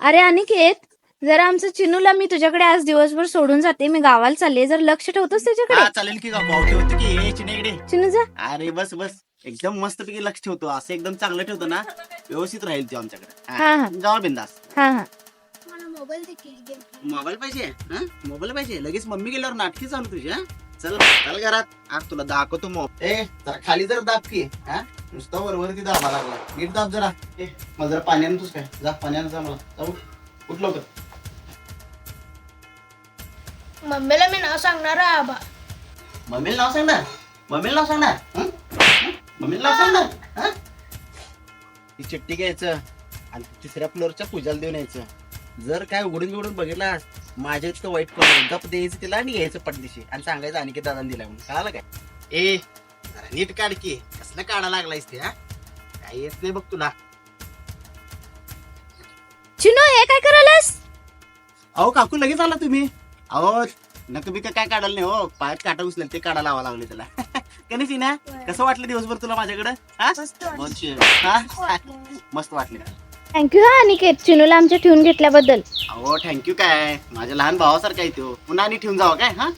अरे अनिकेत, जरा आमचं चिनूला मी तुझ्याकडे आज दिवसभर सोडून जाते. मी गावाला चालले, जर लक्ष ठेवतोस त्याच्याकडे. हा चालेल की पावते होते की हे चिनेकडे. चिनू जा. अरे बस बस एकदम मस्त पैकी लक्ष ठेवतो, असं एकदम चांगलं ठेवतो ना, व्यवस्थित राहील तो आमच्याकडे. हा हा जावा बिंदास. हा हा. मोबाईल पाहिजे? हा मोबाईल पाहिजे लगेच मम्मी गेल्यावर नाटकी चालू तुझी. हा चल चल घरात, आज तुला दाखवतो मोबाईल. ए जरा खाली जरा दाब की. हा नुसता वरवरती दाबा लागला, नीट दाब जरा. ए मला जरा पाणी आणतोस काय? जा पाणी आण जा मला. जाऊ उठ लवकर. मम्मीला मी नाव सांगणार आहे आबा. मम्मीला नाव सांगणार? मम्मीला नाव सांगणार? हं? हं? मम्मीला नाव सांगणार? हं? ती चिठ्ठी घ्यायचं आणि तिसऱ्या फ्लोअरच्या पूजाला देऊन यायचं. जर काय उघडून बिघडून बघितला माझ्या इतकं वाईट करून गप द्यायचं तिला आणि घ्यायचं पटदिशी आणि सांगायचं अनिकेत दादा दिला म्हणून. कळालं काय? ए जरा नीट काढ की, कसलं काढा लागलायस ते. हा काय येत नाही बघ तुला. चिनू हे काय करायलास? अहो काकू लगेच आला तुम्ही. अहो नक बिक काय काढायला नाही हो, पायात काटा घुसले ते काढा लावा लागले त्याला. कधी ना कसं वाटलं दिवसभर तुला माझ्याकडं? हा मस्त वाटले. थँक्यू हा अनिकेत, चिनूला आमच्या ठेवून घेतल्याबद्दल. अहो थँक्यू काय, माझ्या लहान भावासारखा आहे तो. पुन्हा आणि ठेवून जावा काय. हा